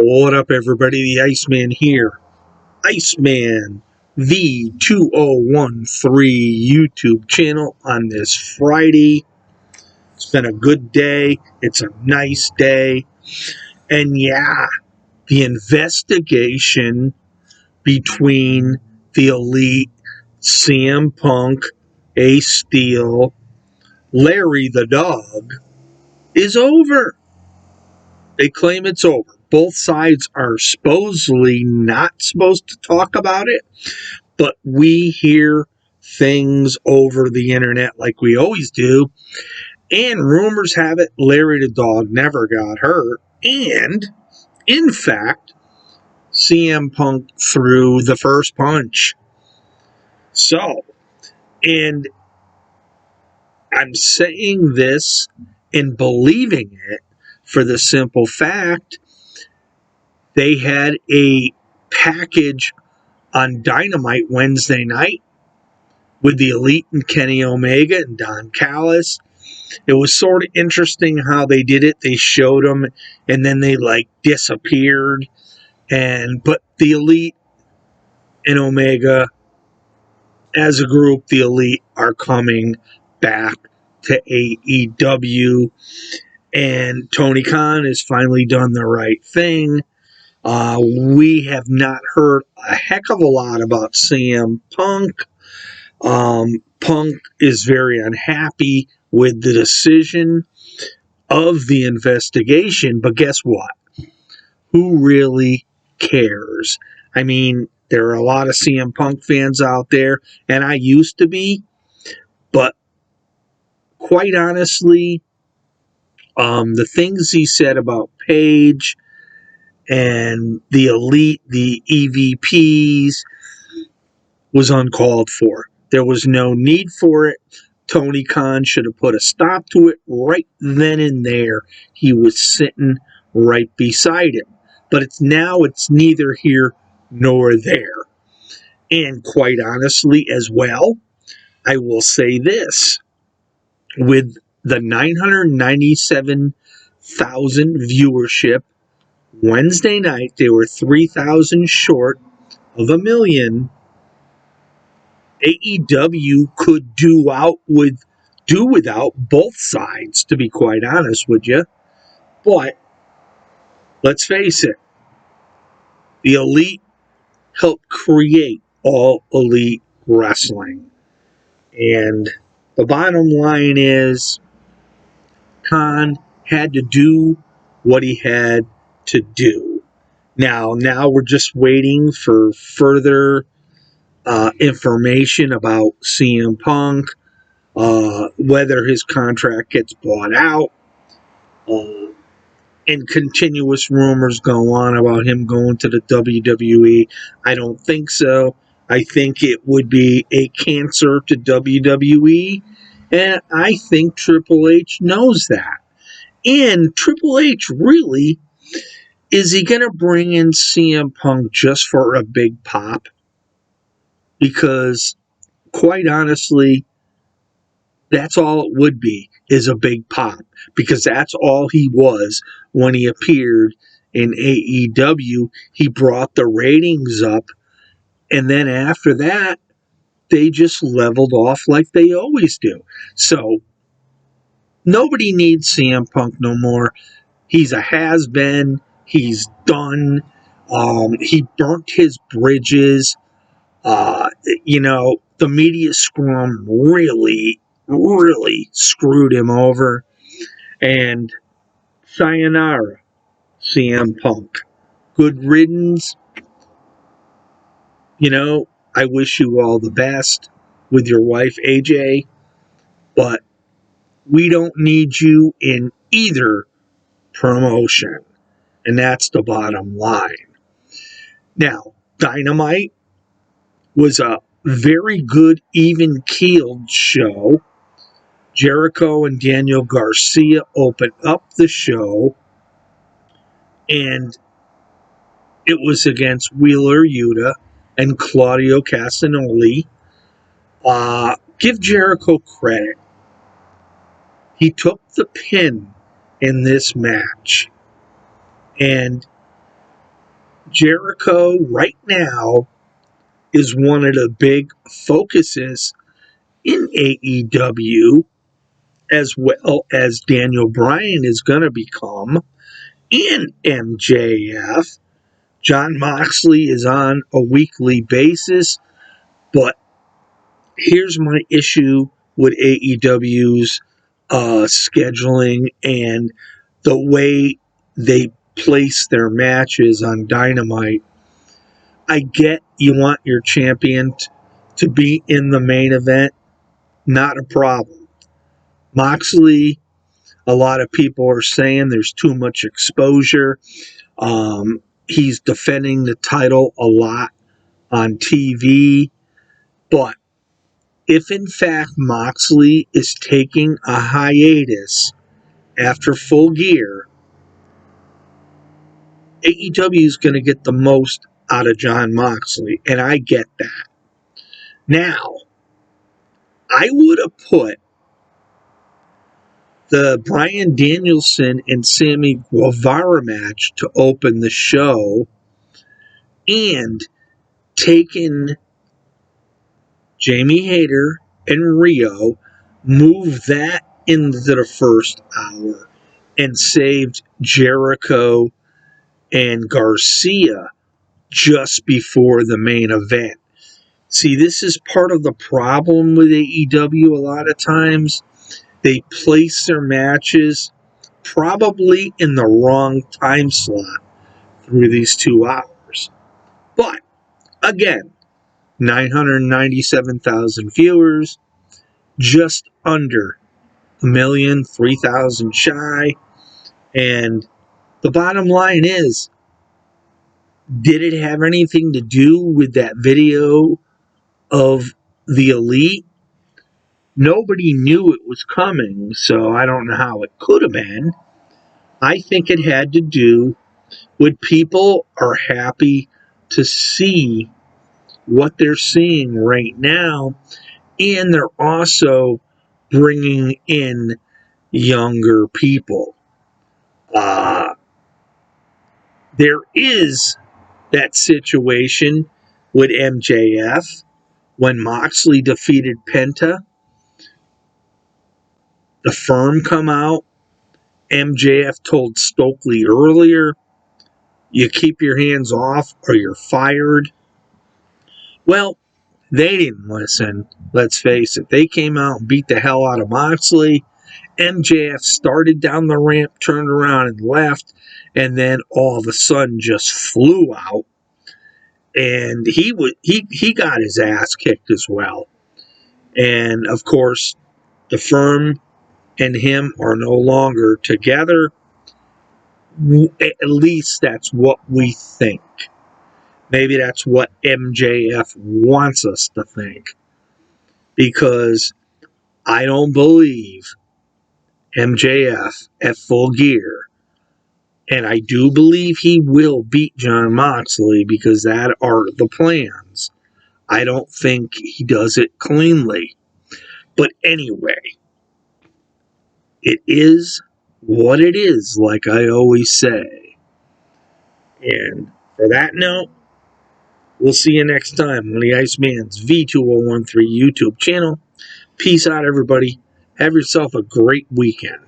What up, everybody? The Iceman here. Iceman V2013 YouTube channel on this Friday. It's been a good day. It's a nice day. And yeah, the investigation between the Elite, CM Punk, Ace Steel, Larry the Dog is over. They claim it's over. Both sides are supposedly not supposed to talk about it, but we hear things over the internet like we always do. And rumors have it Larry the Dog never got hurt. And, in fact, CM Punk threw the first punch. So, and I'm saying this and believing it for the simple fact they had a package on Dynamite Wednesday night with the Elite and Kenny Omega and Don Callis. It was sort of interesting how they did it. They showed them and then they disappeared. But the Elite and Omega, as a group, the Elite are coming back to AEW. And Tony Khan has finally done the right thing. We have not heard a heck of a lot about CM Punk. Punk is very unhappy with the decision of the investigation, but guess what? Who really cares? I mean, there are a lot of CM Punk fans out there, and I used to be, but quite honestly, the things he said about Paige and the Elite, the EVPs, was uncalled for. There was no need for it. Tony Khan should have put a stop to it right then and there. He was sitting right beside him. But it's neither here nor there. And quite honestly as well, I will say this. With the 997,000 viewership, Wednesday night, they were 3,000 short of 1,000,000. AEW could do without both sides, to be quite honest with you. But let's face it, the Elite helped create All Elite Wrestling. And the bottom line is, Khan had to do what he had to do. Now we're just waiting for further information about CM Punk, whether his contract gets bought out, and continuous rumors go on about him going to the WWE. I don't think so. I think it would be a cancer to WWE, and I think Triple H knows that. And Triple H really, is he going to bring in CM Punk just for a big pop? Because, quite honestly, that's all it would be, is a big pop. Because that's all he was when he appeared in AEW. He brought the ratings up. And then after that, they just leveled off like they always do. So, nobody needs CM Punk no more. He's a has-been. He's done. He burnt his bridges. The media scrum really screwed him over. And sayonara, CM Punk. Good riddance. I wish you all the best with your wife, AJ. But we don't need you in either promotion. And that's the bottom line. Now, Dynamite was a very good, even-keeled show. Jericho and Daniel Garcia opened up the show, and it was against Wheeler Yuta and Claudio Castagnoli. Give Jericho credit. He took the pin in this match, and Jericho right now is one of the big focuses in AEW, as well as Daniel Bryan is going to become, and MJF. Jon Moxley is on a weekly basis, but here's my issue with AEW's scheduling and the way they place their matches on Dynamite. I get you want your champion to be in the main event, not a problem. Moxley, a lot of people are saying there's too much exposure. He's defending the title a lot on TV, but if in fact Moxley is taking a hiatus after Full Gear, AEW is going to get the most out of Jon Moxley, and I get that. Now, I would have put the Bryan Danielson and Sammy Guevara match to open the show and taken Jamie Hayter and Rio, moved that into the first hour, and saved Jericho and Garcia just before the main event. See, this is part of the problem with AEW a lot of times. They place their matches probably in the wrong time slot through these 2 hours. But, again, 997,000 viewers, just under a million, 3,000 shy. And the bottom line is, did it have anything to do with that video of the Elite? Nobody knew it was coming, so I don't know how it could have been. I think it had to do with people are happy to see what they're seeing right now, and they're also bringing in younger people. There is that situation with MJF when Moxley defeated Penta. The Firm come out. MJF told Stokely earlier, you keep your hands off or you're fired. Well, they didn't listen. Let's face it. They came out and beat the hell out of Moxley. MJF started down the ramp, turned around and left, and then all of a sudden just flew out. And he got his ass kicked as well. And of course, the Firm and him are no longer together. At least that's what we think. Maybe that's what MJF wants us to think. Because I don't believe MJF at Full Gear. And I do believe he will beat Jon Moxley because that are the plans. I don't think he does it cleanly. But anyway, it is what it is, like I always say. And for that note, we'll see you next time on the Iceman's V2013 YouTube channel. Peace out, everybody. Have yourself a great weekend.